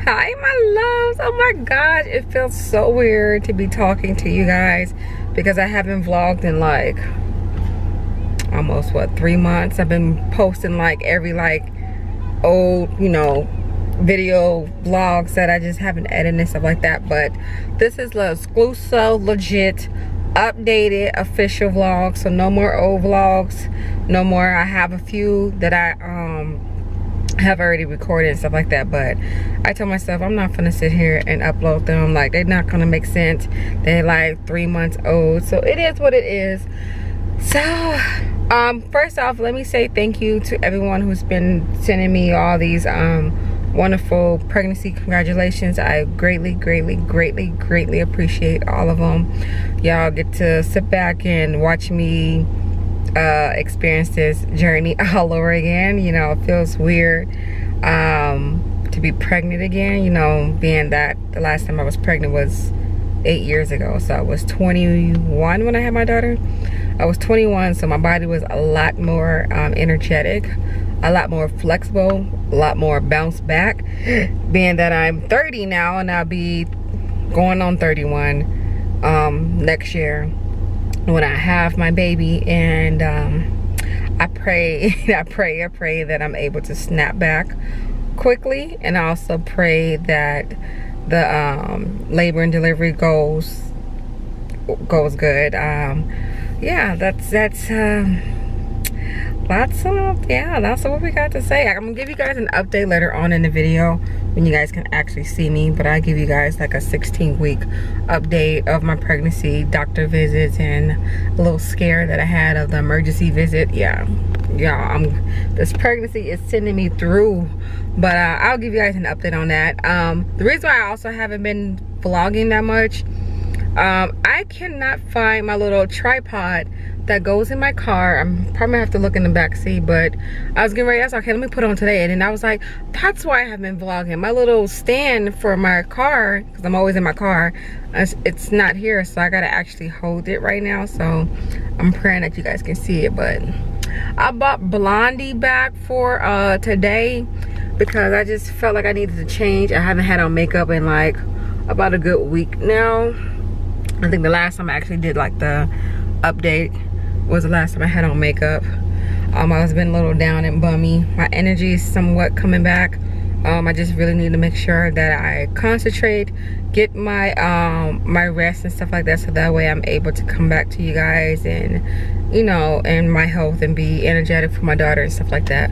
Hi, my loves. Oh my gosh, it feels so weird to be talking to you guys because I haven't vlogged in like almost 3 months. I've been posting like every old, video vlogs that I just haven't edited and stuff like that. But this is the exclusive, legit, updated, official vlog. So no more old vlogs, no more. I have a few that I have already recorded and stuff like that, but I told myself I'm not gonna sit here and upload them. Like, they're not gonna make sense. They're like 3 months old, so it is what it is. So first off, let me say thank you to everyone who's been sending me all these wonderful pregnancy congratulations. I greatly appreciate all of them. Y'all get to sit back and watch me experience this journey all over again. It feels weird to be pregnant again, being that the last time I was pregnant was 8 years ago. So I was 21 when I had my daughter. I was 21, so my body was a lot more energetic, a lot more flexible, a lot more bounce back, being that I'm 30 now and I'll be going on 31 next year when I have my baby. And I pray that I'm able to snap back quickly, and I also pray that the labor and delivery goes good. Yeah, that's that's what we got to say. I'm gonna give you guys an update later on in the video when you guys can actually see me, but I give you guys like a 16-week update of my pregnancy, doctor visits, and a little scare that I had of the emergency visit. This pregnancy is sending me through, but I'll give you guys an update on that. The reason why I also haven't been vlogging that much, I cannot find my little tripod that goes in my car. I'm probably gonna have to look in the back seat, but I was getting ready. I was like, okay, let me put it on today. And then I was like, that's why I haven't been vlogging. My little stand for my car, because I'm always in my car, it's not here, so I gotta actually hold it right now. So I'm praying that you guys can see it. But I bought Blondie back for today because I just felt like I needed to change. I haven't had on makeup in like about a good week now. I think the last time I actually did like the update was the last time I had on makeup. I was been a little down and bummy. My energy is somewhat coming back. I just really need to make sure that I concentrate, get my my rest and stuff like that, so that way I'm able to come back to you guys and and my health and be energetic for my daughter and stuff like that.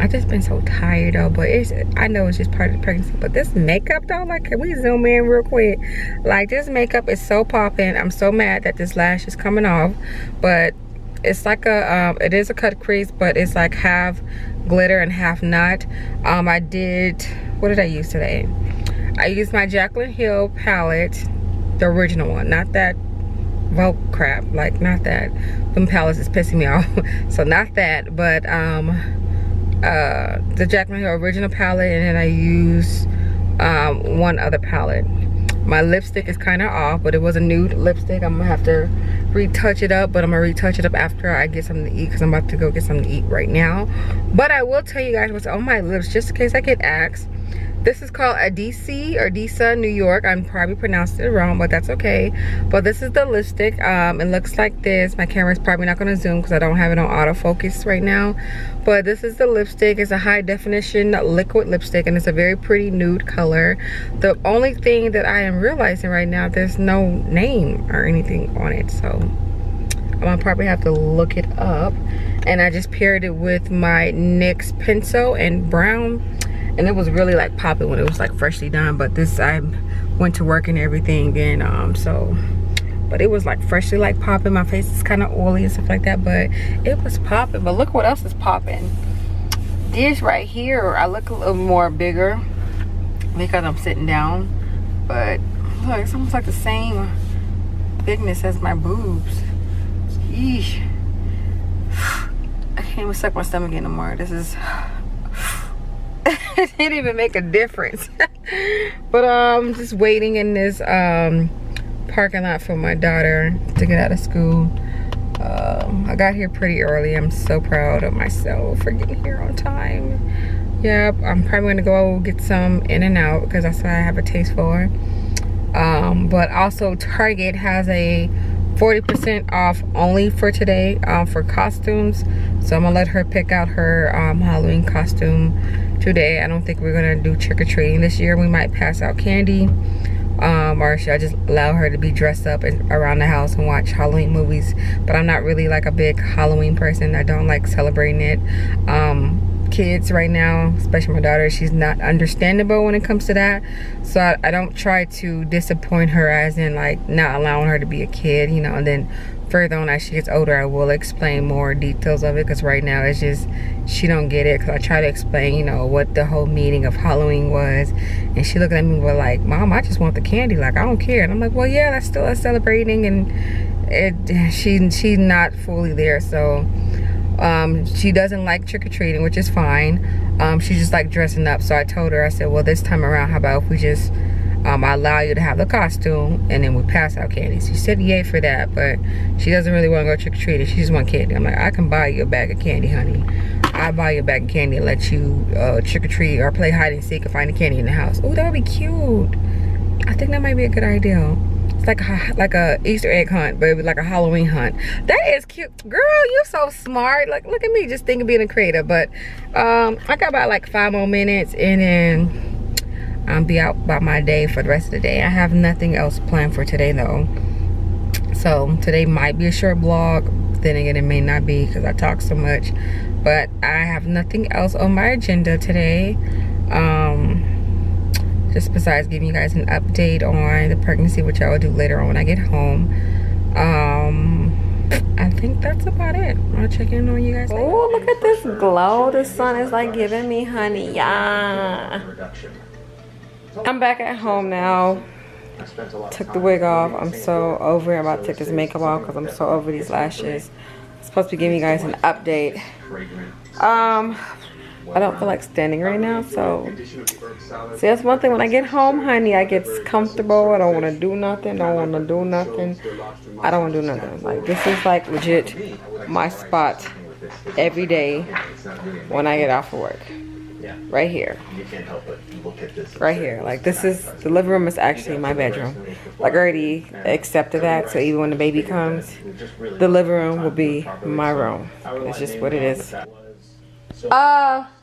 I've just been so tired though, but I know it's just part of the pregnancy. But this makeup though, like, can we zoom in real quick? Like, this makeup is so popping. I'm so mad that this lash is coming off, but it's like a it is a cut crease, but it's like half glitter and half not. I did, what did I use today? I used my Jaclyn Hill palette, the original one, not that Vogue crap, like not that. Them palettes is pissing me off. So not that, but the Jaclyn Hill original palette, and then I used one other palette. My lipstick is kind of off, but it was a nude lipstick. I'm gonna have to retouch it up, but I'm gonna retouch it up after I get something to eat, because I'm about to go get something to eat right now. But I will tell you guys what's on my lips, just in case I get asked. This is called Adisa New York. I'm probably pronounced it wrong, but that's okay. But this is the lipstick. It looks like this. My camera's probably not going to zoom because I don't have it on autofocus right now. But this is the lipstick. It's a high definition liquid lipstick, and it's a very pretty nude color. The only thing that I am realizing right now, there's no name or anything on it. So I'm going to probably have to look it up. And I just paired it with my NYX pencil in brown. And it was really like popping when it was like freshly done, but this, I went to work and everything, and but it was like freshly like popping. My face is kind of oily and stuff like that, but it was popping. But look what else is popping. This right here, I look a little more bigger because I'm sitting down, but look, it's almost like the same bigness as my boobs. Yeesh. I can't even suck my stomach anymore. This is it didn't even make a difference. But I'm just waiting in this parking lot for my daughter to get out of school. I got here pretty early. I'm so proud of myself for getting here on time. Yep, I'm probably gonna go get some In-N-Out because that's what I have a taste for. But also Target has a 40% off only for today for costumes. So I'm gonna let her pick out her Halloween costume today. I don't think we're gonna do trick-or-treating this year. We might pass out candy. Or should I just allow her to be dressed up around the house and watch Halloween movies? But I'm not really like a big Halloween person. I don't like celebrating it. Kids right now, especially my daughter, she's not understandable when it comes to that. So I don't try to disappoint her, as in like not allowing her to be a kid, you know. And then further on as she gets older, I will explain more details of it, because right now it's just she don't get it. Because I try to explain, you know, what the whole meaning of Halloween was, and she looked at me with like, Mom, I just want the candy, like I don't care. And I'm like, well, yeah, that's still us celebrating. And she's not fully there. So she doesn't like trick-or-treating, which is fine. She just like dressing up. So I told her, I said, well, this time around, how about if we just I allow you to have the costume and then we pass out candy. She said yay for that, but she doesn't really want to go trick-or-treating. She just want candy. I'm like, I can buy you a bag of candy, honey. I'll buy you a bag of candy and let you trick-or-treat or play hide and seek and find the candy in the house. Oh, that would be cute. I think that might be a good idea. It's like a Easter egg hunt, but it was like a Halloween hunt. That is cute. Girl, you're so smart. Like, look at me just thinking being a creator. But I got about like 5 more minutes and then I'll be out by my day for the rest of the day. I have nothing else planned for today though. So today might be a short vlog. Then again, it may not be because I talk so much. But I have nothing else on my agenda today. Just besides giving you guys an update on the pregnancy, which I will do later on when I get home. I think that's about it. I'll check in on you guys later. Oh, look at this glow the sun is like giving me, honey. Yeah. I'm back at home now. Took the wig off. I'm so over it. I'm about to take this makeup off because I'm so over these lashes. I'm supposed to be giving you guys an update. I don't feel like standing right now, so see, that's one thing. When I get home, honey, I get comfortable. I don't want to do nothing. I don't want to do nothing. Like, this is like legit my spot every day when I get off of work. Right here. Right here. Like, this is, the living room is actually my bedroom. Like, I already accepted that, so even when the baby comes, the living room will be my room. It's just what it is.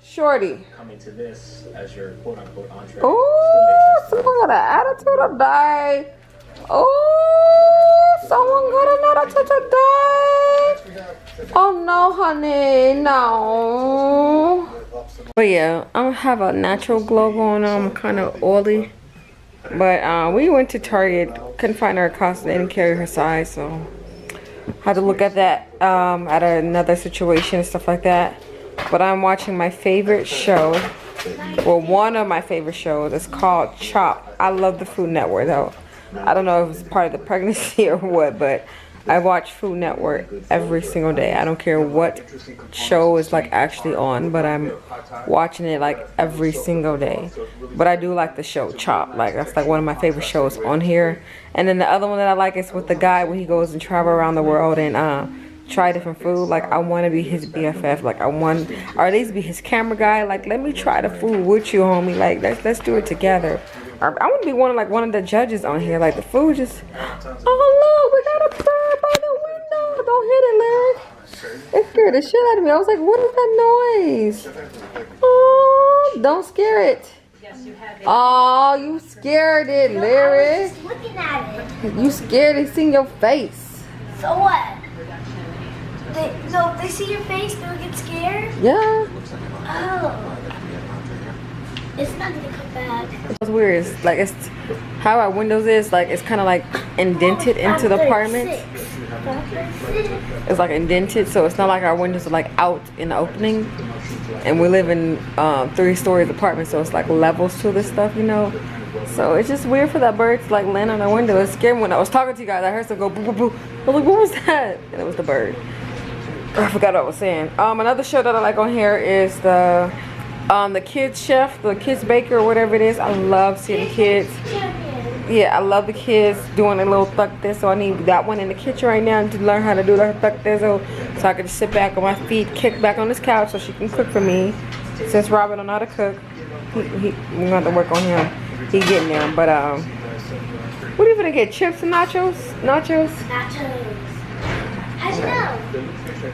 Shorty. Coming to this as your quote unquote entree. Oh, someone got an attitude of die. Oh, someone got an attitude of die. Oh no, honey, no. But yeah, I have a natural glow going on. I'm kind of oily. But we went to Target, couldn't find her costume. They didn't carry her size, so had to look at that at another situation and stuff like that. But I'm watching my favorite show. Well, one of my favorite shows. It's called Chopped. I love the Food Network though. I don't know if it's part of the pregnancy or what, but I watch Food Network every single day. I don't care what show is like actually on, but I'm watching it like every single day. But I do like the show Chopped. Like, that's like one of my favorite shows on here. And then the other one that I like is with the guy where he goes and travel around the world and try different food. Like, I want to be his BFF. Like, I want, or at least be his camera guy. Like, let me try the food with you, homie. Like, let's do it together. Or I want to be one of the judges on here. Like, the food just, oh look, we got a bird by the window. Don't hit it, Lyric. It scared the shit out of me. I was like, what is that noise? Oh, don't scare it. Oh, you scared it, Lyric. I was just looking at it. You scared it. Seen your face. So what? If they see your face, they'll get scared? Yeah. Oh. It's not gonna come back. It's weird. It's like, it's how our windows is, like, it's kind of like indented into the apartment. It's like indented, so it's not like our windows are like out in the opening. And we live in 3-story apartment, so it's like levels to this stuff, you know. So it's just weird for that bird to like land on our window. It scared me when I was talking to you guys. I heard some go boo boo boo. I was like, what was that? And it was the bird. I forgot what I was saying. Another show that I like on here is the Kids Chef, the Kids Baker, or whatever it is. I love seeing the kids. Yeah, I love the kids doing a little thuck this. So I need that one in the kitchen right now to learn how to do the thuck this, so I can just sit back on my feet, kick back on this couch, so she can cook for me. Since Robert don't know how to cook, we're gonna have to work on him. He getting there, but what are you gonna get? Chips and nachos? Nachos? Nachos. How'd you know?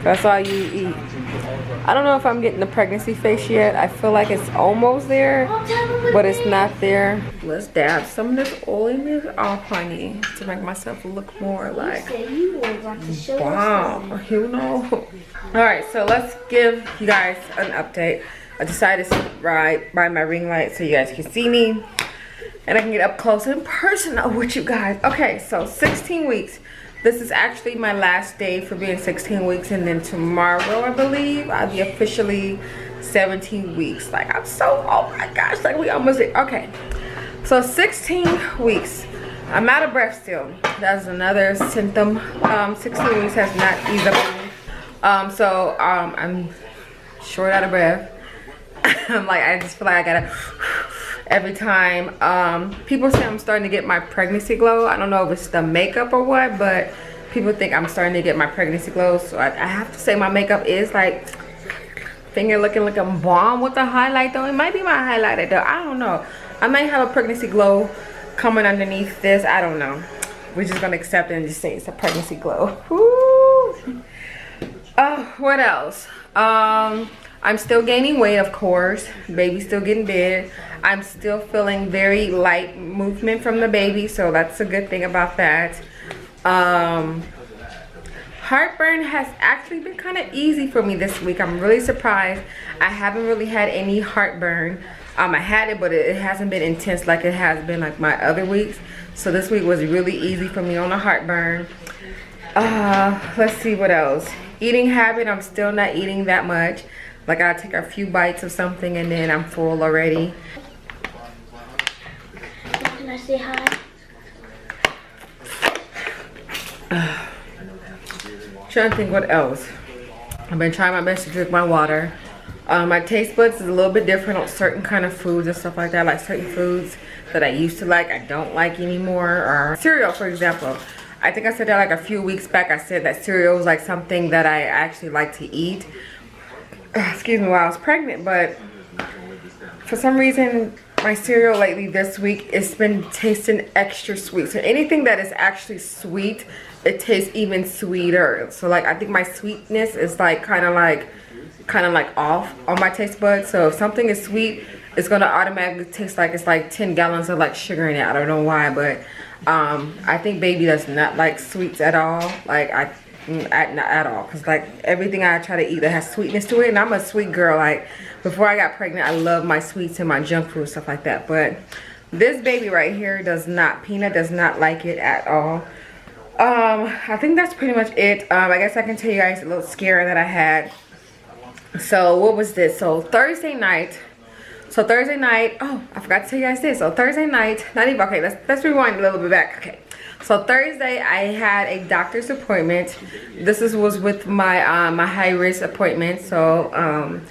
That's all you eat. I don't know if I'm getting the pregnancy face yet. I feel like it's almost there, but it's not there. Let's dab some of this oiliness off, honey, to make myself look more like wow, you know. All right, so let's give you guys an update. I decided to sit right by my ring light so you guys can see me and I can get up close and personal with you guys. Okay, so 16 weeks. This is actually my last day for being 16 weeks, and then tomorrow, I believe, I'll be officially 17 weeks. Like, I'm so, oh my gosh, like we almost did. Okay, so 16 weeks. I'm out of breath still. That's another symptom. 16 weeks has not eased up on me. I'm short out of breath. I'm like, I just feel like I gotta every time. People say I'm starting to get my pregnancy glow. I don't know if it's the makeup or what, but people think I'm starting to get my pregnancy glow. So I have to say my makeup is like finger looking like a bomb with the highlight though. It might be my highlighter though. I don't know. I might have a pregnancy glow coming underneath this. I don't know. We're just gonna accept it and just say it's a pregnancy glow. Woo. What else? I'm still gaining weight, of course. Baby's still getting big. I'm still feeling very light movement from the baby, so that's a good thing about that. Heartburn has actually been kind of easy for me this week. I'm really surprised. I haven't really had any heartburn. I had it, but it hasn't been intense like it has been like my other weeks. So this week was really easy for me on the heartburn. Let's see what else. Eating habit, I'm still not eating that much. Like I take a few bites of something and then I'm full already. Can I say hi? Trying to think what else. I've been trying my best to drink my water. My taste buds is a little bit different on certain kind of foods and stuff like that. Like certain foods that I used to like, I don't like anymore. Or cereal, for example. I think I said that like a few weeks back. I said that cereal was like something that I actually like to eat. Excuse me, while I was pregnant, but for some reason my cereal lately this week it's been tasting extra sweet. So anything that is actually sweet, it tastes even sweeter. So like I think my sweetness is like kind of like off on my taste buds. So if something is sweet, it's gonna automatically taste like it's like 10 gallons of like sugar in it. I don't know why, but I think baby does not like sweets at all. Like not at all, because like everything I try to eat that has sweetness to it, and I'm a sweet girl. Like before I got pregnant, I love my sweets and my junk food, stuff like that. But this baby right here does not, Peanut does not like it at all. I think that's pretty much it. I guess I can tell you guys a little scare that I had. So what was this? So Thursday night, oh, I forgot to tell you guys this. So Thursday night, not even, okay, let's rewind a little bit back. Okay, so Thursday I had a doctor's appointment. This was with my my high risk appointment. So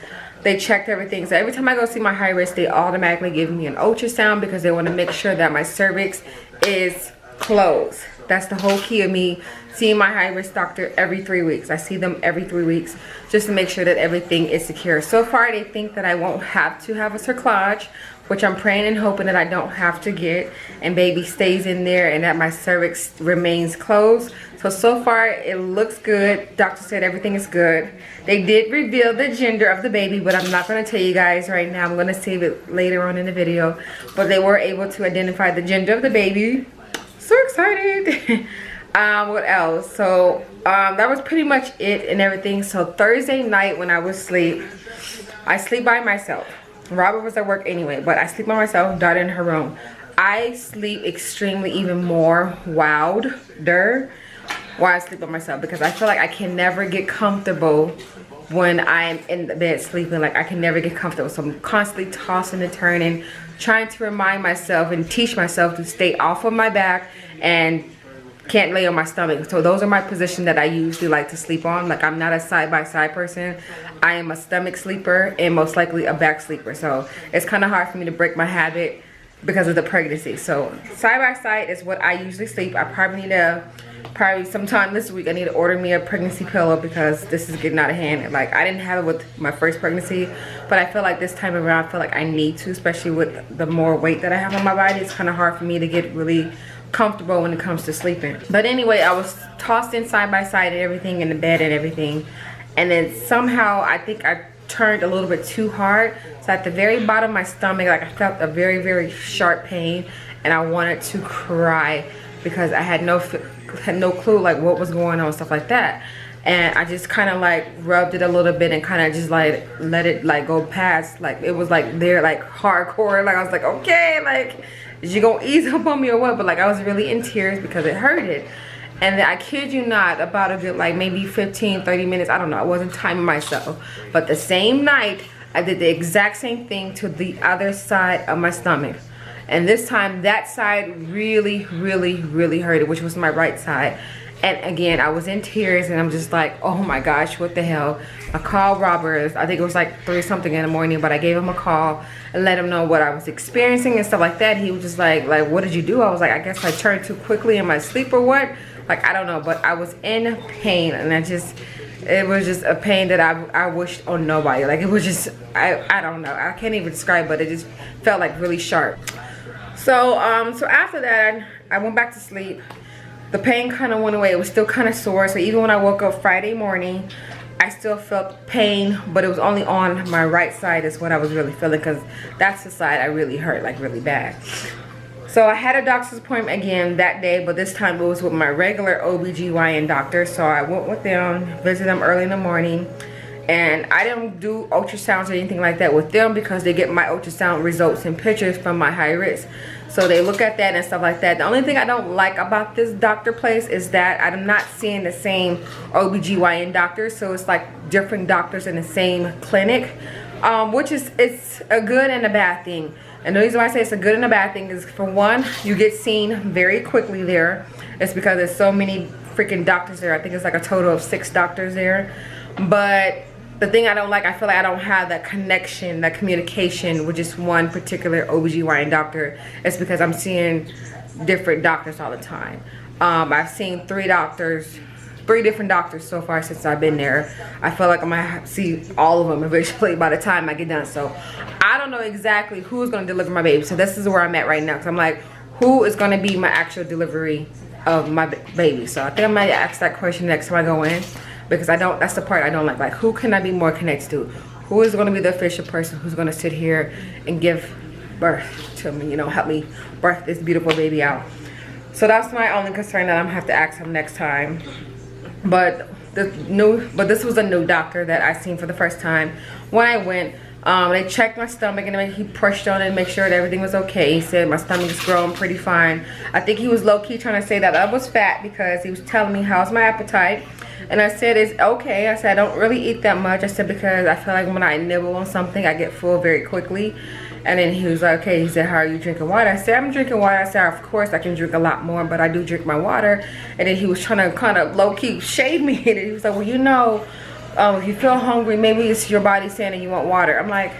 they checked everything. So every time I go see my high risk, they automatically give me an ultrasound because they want to make sure that my cervix is closed. That's the whole key of me seeing my high risk doctor every 3 weeks. I see them every 3 weeks just to make sure that everything is secure. So far they think that I won't have to have a cerclage, which I'm praying and hoping that I don't have to get, and baby stays in there and that my cervix remains closed. So far it looks good. Doctor said everything is good. They did reveal the gender of the baby, but I'm not going to tell you guys right now. I'm going to save it later on in the video. But they were able to identify the gender of the baby. So excited. What else? So that was pretty much it and everything. So Thursday night when I was asleep, I sleep by myself. Robert was at work anyway, but I sleep by myself, daughter in her room. I sleep extremely even more wilder while I sleep by myself, because I feel like I can never get comfortable when I'm in the bed sleeping. Like I can never get comfortable, so I'm constantly tossing and turning, trying to remind myself and teach myself to stay off of my back and can't lay on my stomach. So those are my positions that I usually like to sleep on. Like I'm not a side-by-side person. I am a stomach sleeper and most likely a back sleeper. So it's kind of hard for me to break my habit because of the pregnancy. So side by side is what I usually sleep. I probably need to, sometime this week I need to order me a pregnancy pillow because this is getting out of hand. Like, I didn't have it with my first pregnancy, but I feel like this time around I feel like I need to, especially with the more weight that I have on my body. It's kind of hard for me to get really comfortable when it comes to sleeping. But anyway, I was tossed in side by side and everything in the bed and everything, and then somehow I think I turned a little bit too hard. So at the very bottom of my stomach, like, I felt a very, very sharp pain, and I wanted to cry because I had no clue like what was going on, stuff like that. And I just kind of like rubbed it a little bit and kind of just like let it like go past. Like, it was like there, like hardcore. Like, I was like, okay, like, is you gonna ease up on me or what? But like, I was really in tears because it hurted. And then, I kid you not, about a good like maybe 15-30 minutes, I don't know, I wasn't timing myself, but the same night I did the exact same thing to the other side of my stomach. And this time that side really, really, really hurted, which was my right side. And again, I was in tears, and I'm just like, oh my gosh, what the hell. I called Robert. I think it was like 3 something in the morning, but I gave him a call and let him know what I was experiencing and stuff like that. He was just like, what did you do? I was like, I guess I turned too quickly in my sleep or what? Like, I don't know, but I was in pain, and it was just a pain that I wished on nobody. Like, it was just, I don't know, I can't even describe, but it just felt like really sharp. So so after that, I went back to sleep. The pain kind of went away. It was still kind of sore, so even when I woke up Friday morning, I still felt pain, but it was only on my right side is what I was really feeling, because that's the side I really hurt, like really bad. So I had a doctor's appointment again that day, but this time it was with my regular OBGYN doctor. So I went with them, visited them early in the morning. And I didn't do ultrasounds or anything like that with them because they get my ultrasound results and pictures from my high risk. So they look at that and stuff like that. The only thing I don't like about this doctor place is that I'm not seeing the same OBGYN doctors. So it's like different doctors in the same clinic, which is, it's a good and a bad thing. And the reason why I say it's a good and a bad thing is, for one, you get seen very quickly there. It's because there's so many freaking doctors there. I think it's like a total of 6 doctors there. But the thing I don't like, I feel like I don't have that connection, that communication with just one particular OBGYN doctor. It's because I'm seeing different doctors all the time. I've seen 3 different doctors so far since I've been there. I feel like I might see all of them eventually by the time I get done. So I don't know exactly who's going to deliver my baby. So this is where I'm at right now, because I'm like, who is going to be my actual delivery of my baby? So I think I might ask that question next time I go in, because that's the part I don't like who can I be more connected to? Who is going to be the official person who's going to sit here and give birth to me, you know, help me birth this beautiful baby out? So that's my only concern that I'm gonna have to ask him next time. But this was a new doctor that I seen for the first time. When I went, they checked my stomach, and then he pushed on it and make sure that everything was okay. He said my stomach is growing pretty fine. I think he was low-key trying to say that I was fat, because he was telling me how's my appetite. And I said it's okay. I said I don't really eat that much. I said because I feel like when I nibble on something, I get full very quickly. And then he was like, okay. He said, how are you drinking water? I said, I'm drinking water. I said, of course I can drink a lot more, but I do drink my water. And then he was trying to kind of low-key shade me. And he was like, well, you know, if you feel hungry, maybe it's your body saying that you want water. I'm like,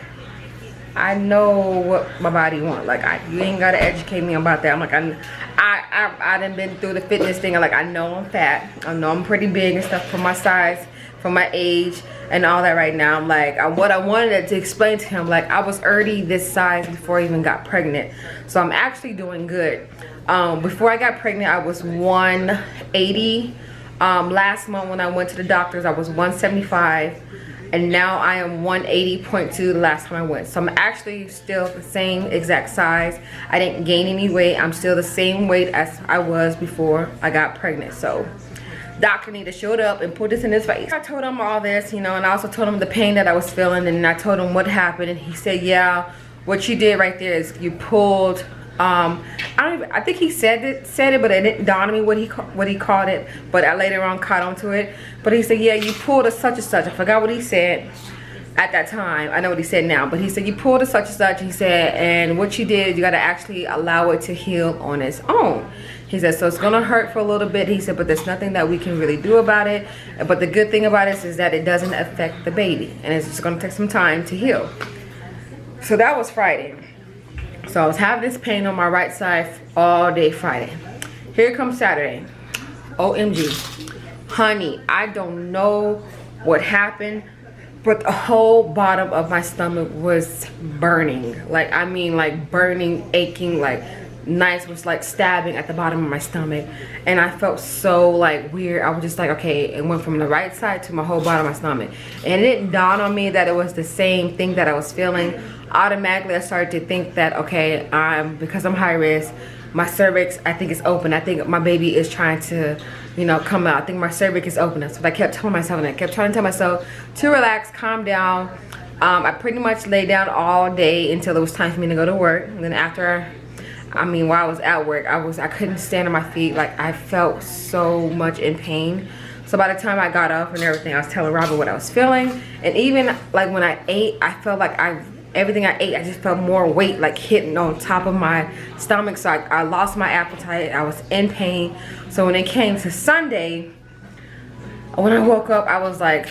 I know what my body wants. Like, you ain't got to educate me about that. I'm like, I done been through the fitness thing. I'm like, I know I'm fat. I know I'm pretty big and stuff for my size, for my age, and all that right now. I'm like, what I wanted to explain to him, like, I was already this size before I even got pregnant. So I'm actually doing good. Before I got pregnant, I was 180. Last month when I went to the doctors, I was 175. And now I am 180.2 the last time I went. So I'm actually still the same exact size. I didn't gain any weight. I'm still the same weight as I was before I got pregnant. So doctor need to show up and put this in his face. I told him all this, you know, and I also told him the pain that I was feeling, and I told him what happened, and he said, yeah, what you did right there is you pulled, I think he said it, but it didn't dawn on me what he called it, but I later on caught on to it. But he said, yeah, you pulled a such and such. I forgot what he said at that time. I know what he said now, but he said you pulled a such and such. He said, and what you did, you got to actually allow it to heal on its own. He said, so it's gonna hurt for a little bit. He said, but there's nothing that we can really do about it. But the good thing about it is that it doesn't affect the baby, and it's just gonna take some time to heal. So that was Friday. So I was having this pain on my right side all day Friday. Here comes Saturday. OMG. Honey, I don't know what happened, but the whole bottom of my stomach was burning. Like, I mean, like burning, aching, like knives was like stabbing at the bottom of my stomach. And I felt so like weird. I was just like, okay, it went from the right side to my whole bottom of my stomach. And it didn't dawn on me that it was the same thing that I was feeling. Automatically, I started to think that, okay, because I'm high risk, my cervix, I think it's open. I think my baby is trying to, you know, come out. I think my cervix is open. That's what I kept telling myself, and I kept trying to tell myself to relax, calm down. I pretty much lay down all day until it was time for me to go to work. And then after, I mean, while I was at work, I couldn't stand on my feet. Like, I felt so much in pain. So by the time I got up and everything, I was telling Robert what I was feeling. And even like when I ate, I felt like everything I ate, I just felt more weight like hitting on top of my stomach. So I lost my appetite. I was in pain. So when it came to Sunday, when I woke up, I was like,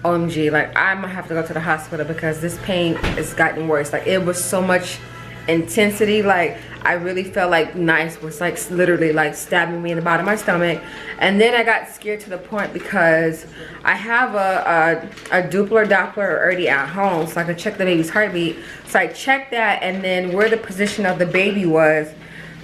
OMG, like I'm gonna have to go to the hospital because this pain has gotten worse. Like, it was so much intensity. Like, I really felt like knives was like literally like stabbing me in the bottom of my stomach. And then I got scared to the point because I have a Doppler already at home, so I could check the baby's heartbeat. So I checked that, and then where the position of the baby was,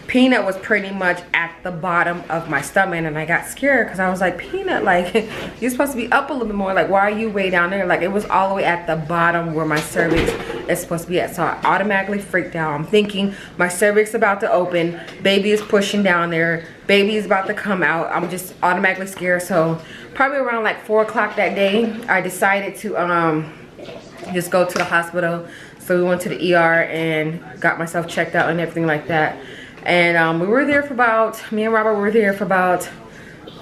Peanut was pretty much at the bottom of my stomach. And I got scared because I was like, Peanut, like you're supposed to be up a little bit more. Like, why are you way down there? Like, it was all the way at the bottom where my cervix is supposed to be at. So I automatically freaked out. I'm thinking my cervix is about to open, baby is pushing down there, baby is about to come out. I'm just automatically scared. So probably around like 4 o'clock that day, I decided to just go to the hospital. So we went to the ER and got myself checked out and everything like that. And we were there for about, me and Robert were there for about,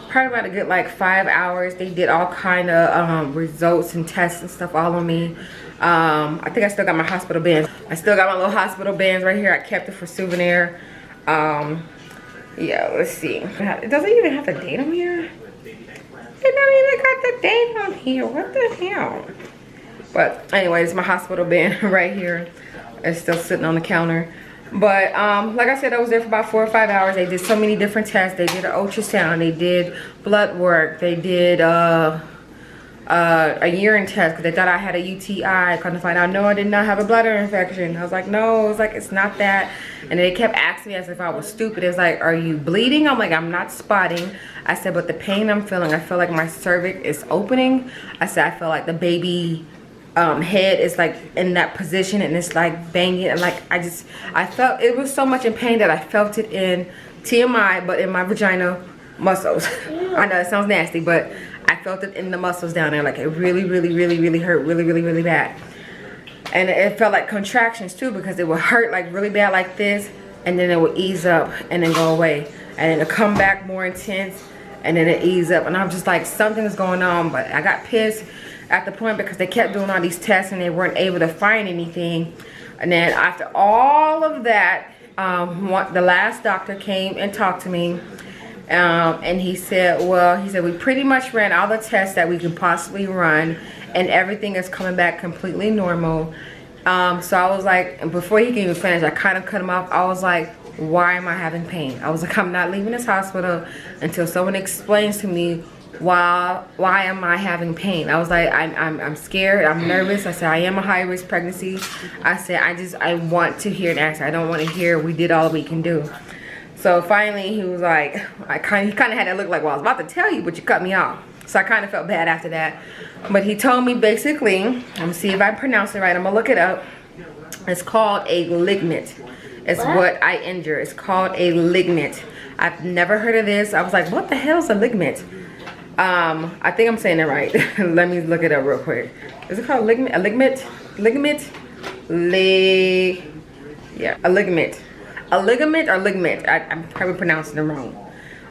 probably about a good like 5 hours. They did all kind of results and tests and stuff all on me. I think I still got my hospital bands. I still got my little hospital bands right here. I kept it for souvenir. Yeah, let's see. It doesn't even have the date on here. It don't even got the date on here. What the hell? But anyways, my hospital band right here is still sitting on the counter. But like I said, I was there for about 4 or 5 hours. They did so many different tests. They did an ultrasound. They did blood work. They did a urine test because they thought I had a UTI. Come to find out, no, I did not have a bladder infection. I was like, no. I was like, it's not that. And they kept asking me as if I was stupid. It's like, are you bleeding? I'm like, I'm not spotting. I said, but the pain I'm feeling, I feel like my cervix is opening. I said, I feel like the baby head is like in that position and it's like banging, and like I felt it was so much in pain that I felt it in TMI, but in my vagina muscles. I know it sounds nasty, but I felt it in the muscles down there. Like, it really hurt really bad. And it felt like contractions too, because it would hurt like really bad like this, and then it would ease up and then go away, and then it'll come back more intense, and then it ease up. And I'm just like, something's going on. But I got pissed at the point because they kept doing all these tests and they weren't able to find anything. And then after all of that, the last doctor came and talked to me, and he said, we pretty much ran all the tests that we could possibly run, and everything is coming back completely normal. So I was like, and before he can even finish, I kind of cut him off. I was like, why am I having pain? I was like, I'm not leaving this hospital until someone explains to me why am I having pain. I was like, I'm scared, I'm nervous. I said, I am a high risk pregnancy. I said, I want to hear an answer. I don't want to hear we did all we can do. So finally he was like, he kind of had that look like, well, I was about to tell you, but you cut me off. So I kind of felt bad after that. But he told me basically, I'm gonna see if I pronounce it right, I'm gonna look it up. It's called a ligament. It's what I injure. It's called a ligament. I've never heard of this. I was like, what the hell is a ligament? I think I'm saying it right. Let me look it up real quick. Is it called ligament? A ligament? Ligament? Yeah, a ligament. A ligament or ligament. I'm probably pronouncing it wrong.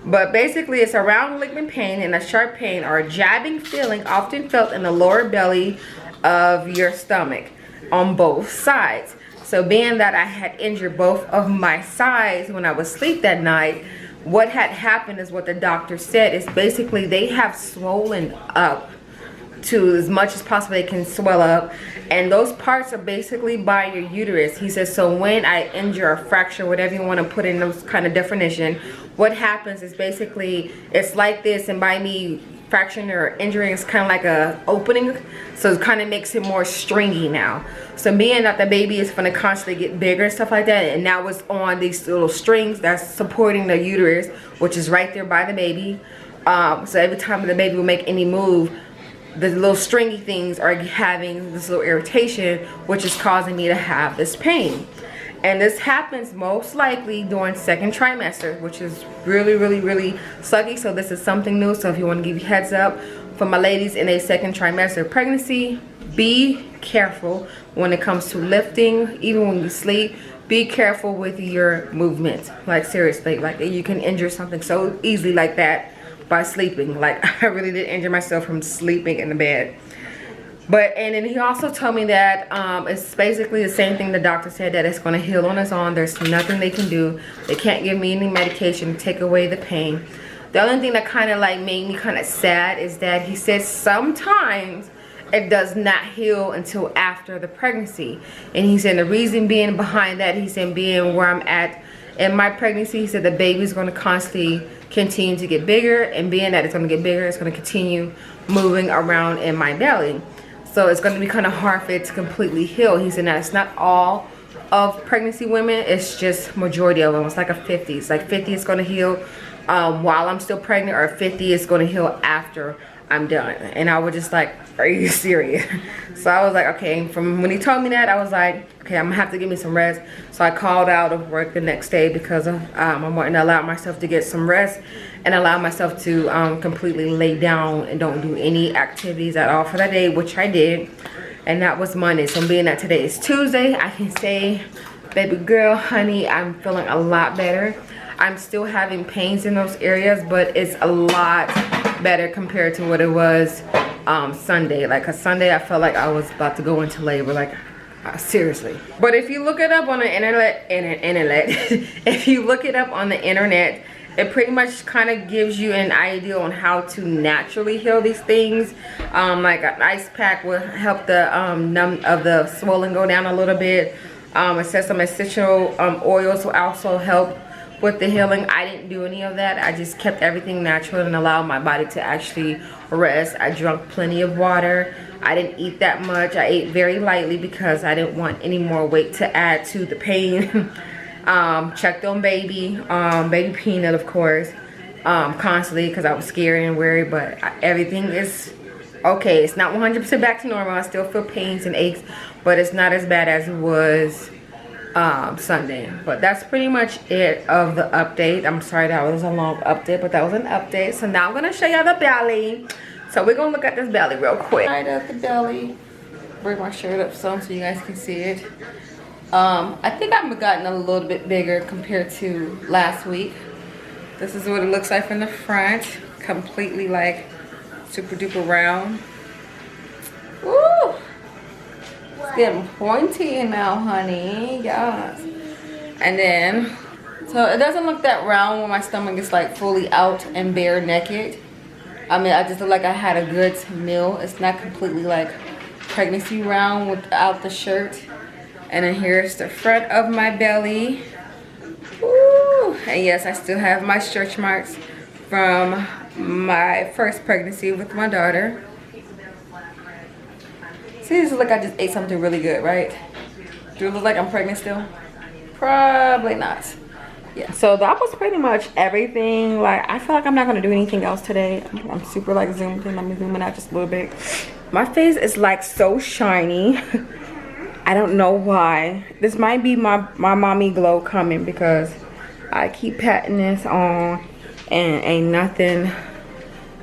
But basically, it's a round ligament pain and a sharp pain or a jabbing feeling often felt in the lower belly of your stomach on both sides. So being that I had injured both of my sides when I was asleep that night, what had happened is what the doctor said is basically they have swollen up to as much as possible they can swell up, and those parts are basically by your uterus. He says, so when I injure or fracture, whatever you want to put in those kind of definition, what happens is basically it's like this, and by me fracturing or injuring, it's kind of like a opening, so it kind of makes it more stringy now. So being that the baby is going to constantly get bigger and stuff like that, and now it's on these little strings that's supporting the uterus, which is right there by the baby. So every time the baby will make any move, the little stringy things are having this little irritation, which is causing me to have this pain. And this happens most likely during second trimester, which is really, really, really sucky. So this is something new. So if you want to give you heads up for my ladies in a second trimester of pregnancy, be careful when it comes to lifting. Even when you sleep, be careful with your movements. Like seriously, like you can injure something so easily like that by sleeping. Like I really did injure myself from sleeping in the bed. But and then he also told me that it's basically the same thing the doctor said, that it's going to heal on its own. There's nothing they can do. They can't give me any medication to take away the pain. The only thing that kind of like made me kind of sad is that he said sometimes it does not heal until after the pregnancy. And he said the reason being behind that, he said being where I'm at in my pregnancy, he said the baby's going to constantly continue to get bigger, and being that it's going to get bigger, it's going to continue moving around in my belly. So it's going to be kind of hard for it to completely heal. He said that it's not all of pregnancy women, it's just majority of them. It's like a 50. It's like 50 is going to heal while I'm still pregnant, or 50 is going to heal after I'm done. And I was just like, are you serious? So I was like, okay. From when he told me that, I was like, okay, I'm gonna have to give me some rest. So I called out of work the next day because of, I'm wanting to allow myself to get some rest and allow myself to completely lay down and don't do any activities at all for that day, which I did. And that was Monday. So being that today is Tuesday, I can say, baby girl, honey, I'm feeling a lot better. I'm still having pains in those areas, but it's a lot better compared to what it was Sunday. Like a Sunday, I felt like I was about to go into labor, like seriously. But if you look it up on the internet, if you look it up on the internet, it pretty much kind of gives you an idea on how to naturally heal these things. Like an ice pack will help the numb of the swelling go down a little bit. It says some essential oils will also help with the healing. I didn't do any of that. I just kept everything natural and allowed my body to actually rest. I drank plenty of water. I didn't eat that much. I ate very lightly because I didn't want any more weight to add to the pain. Checked on baby Peanut, of course, constantly because I was scared and worried, but everything is okay. It's not 100% back to normal. I still feel pains and aches, but it's not as bad as it was Sunday. But that's pretty much it of the update. I'm sorry that was a long update, but that was an update. So now I'm gonna show y'all the belly. So we're gonna look at this belly real quick. Right at the belly. Bring my shirt up some so you guys can see it. I think I've gotten a little bit bigger compared to last week. This is what it looks like from the front. Completely like super duper round. Woo! It's getting pointy now, honey. Yes. And then, so it doesn't look that round when my stomach is like fully out and bare naked. I mean, I just look like I had a good meal. It's not completely like pregnancy round without the shirt. And then here's the front of my belly. Woo! And yes, I still have my stretch marks from my first pregnancy with my daughter. See, this looks like I just ate something really good, right? Do it look like I'm pregnant still? Probably not. Yeah, so that was pretty much everything. Like, I feel like I'm not gonna do anything else today. I'm super like zoomed in. Let me zoom in out just a little bit. My face is like so shiny. I don't know why. This might be my mommy glow coming because I keep patting this on and ain't nothing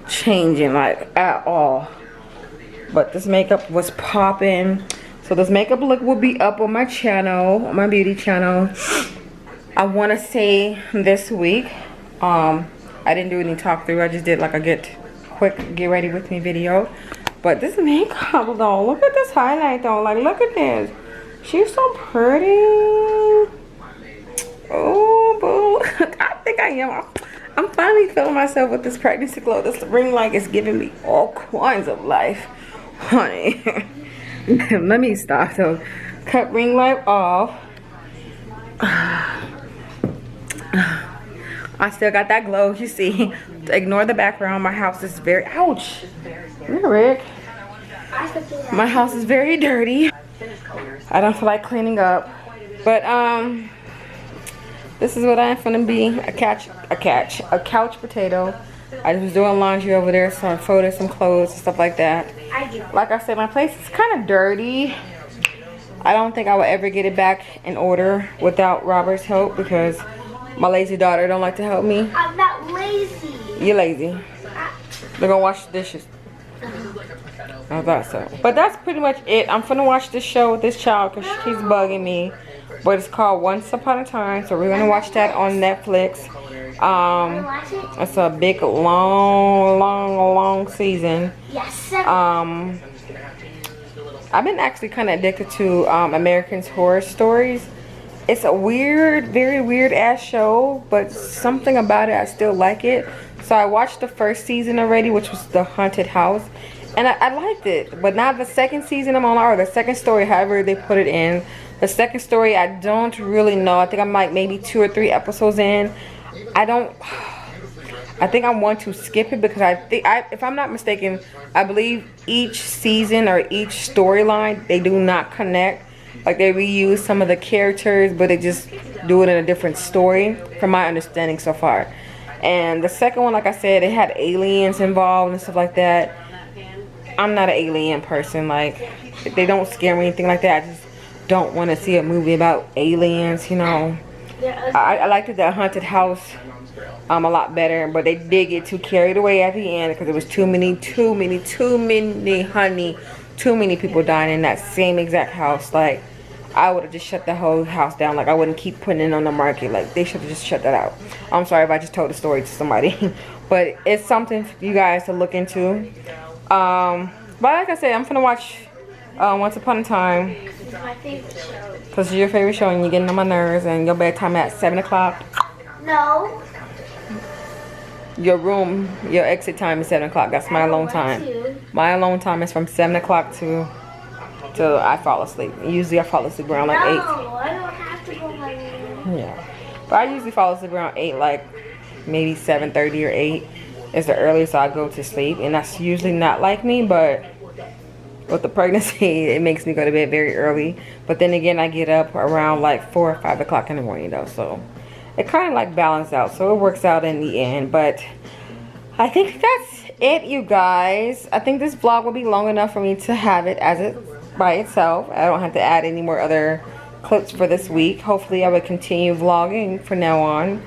changing like at all. But this makeup was popping. So this makeup look will be up on my channel, on my beauty channel. I want to say this week. I didn't do any talk through. I just did like a quick get ready with me video. But this makeup though, look at this highlight though. Like, look at this. She's so pretty. Oh, boo. I think I am. I'm finally feeling myself with this pregnancy glow. This ring light is giving me all kinds of life. honey. Let me stop. So, cut ring light off. I still got that glow, you see. Ignore the background. My house is very, ouch. Rick. My house is very dirty. I don't feel like cleaning up. But this is what I'm gonna be. A couch potato. I was doing laundry over there, so I folded some clothes and stuff like that. Like I said, my place is kind of dirty. I don't think I will ever get it back in order without Robert's help, because my lazy daughter don't like to help me. I'm not lazy. You're lazy. They're gonna wash the dishes. I thought so. But that's pretty much it. I'm gonna watch this show with this child because she keeps bugging me. But it's called Once Upon a Time, so we're gonna watch that on Netflix. It's a big, long season. Yes. I've been actually kind of addicted to American Horror Stories. It's a weird, very weird ass show, but something about it, I still like it. So I watched the first season already, which was The Haunted House, and I liked it. But now the second season I'm on, or the second story, however they put it in. The second story, I don't really know. I think I'm like maybe 2 or 3 episodes in. I think I want to skip it because I think, if I'm not mistaken, I believe each season or each storyline, they do not connect. Like they reuse some of the characters, but they just do it in a different story, from my understanding so far. And the second one, like I said, it had aliens involved and stuff like that. I'm not an alien person. Like, they don't scare me, anything like that. I just don't want to see a movie about aliens, you know. I liked the Haunted House a lot better, but they did get too carried away at the end because it was too many, honey. Too many people dying in that same exact house. Like, I would have just shut the whole house down. Like, I wouldn't keep putting it on the market. Like, they should have just shut that out. I'm sorry if I just told the story to somebody. But it's something for you guys to look into. But like I said, I'm gonna watch Once Upon a Time. It's my favorite show. Because it's your favorite show and you're getting on my nerves, and your bedtime at 7 o'clock. No. Your exit time is 7 o'clock. That's my alone time. My alone time is from 7 o'clock till I fall asleep. Usually I fall asleep around like 8. No, I don't have to go my room. Yeah. But I usually fall asleep around 8, like maybe 7:30 or 8 is the earliest I go to sleep. And that's usually not like me, but with the pregnancy, it makes me go to bed very early. But then again, I get up around like 4 or 5 o'clock in the morning though. So it kind of like balances out. So it works out in the end. But I think that's it, you guys. I think this vlog will be long enough for me to have it as it by itself. I don't have to add any more other clips for this week. Hopefully I will continue vlogging from now on.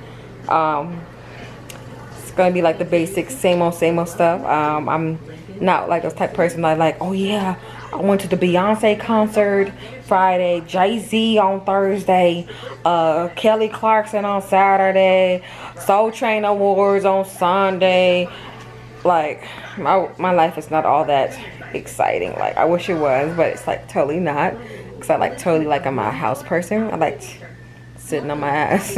It's gonna be like the basic same old stuff. I'm not like those type of person that like, oh yeah, I went to the Beyonce concert Friday, Jay-Z on Thursday, Kelly Clarkson on Saturday, Soul Train Awards on Sunday. Like, my life is not all that exciting. Like, I wish it was, but it's like totally not. Because I like totally like I'm a house person. I like sitting on my ass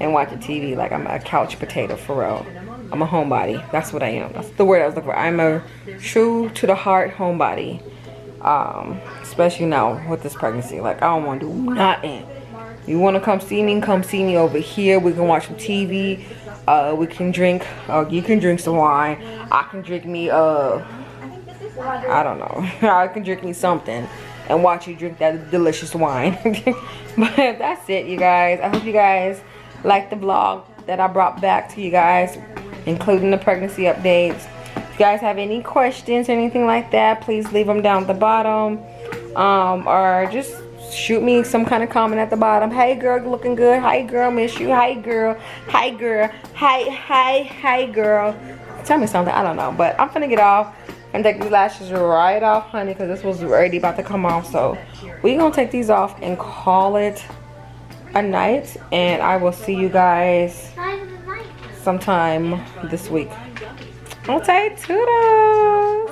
and watching TV. Like, I'm a couch potato for real. I'm a homebody. That's what I am. That's the word I was looking for. I'm a true to the heart homebody. Especially now with this pregnancy. Like, I don't want to do nothing. You want to come see me over here. We can watch some TV. We can drink. You can drink some wine. I can drink me I don't know. I can drink me something and watch you drink that delicious wine. But that's it, you guys. I hope you guys like the vlog that I brought back to you guys, including the pregnancy updates. If you guys have any questions or anything like that, please leave them down at the bottom, or just shoot me some kind of comment at the bottom. Hey girl, you looking good. Hi girl, miss you. Hi girl. Hi girl. Hi girl. Tell me something. I don't know, but I'm finna get off and take these lashes right off, honey, because this was already about to come off. So we're gonna take these off and call it a night, and I will see you guys sometime this week. Okay, toodles.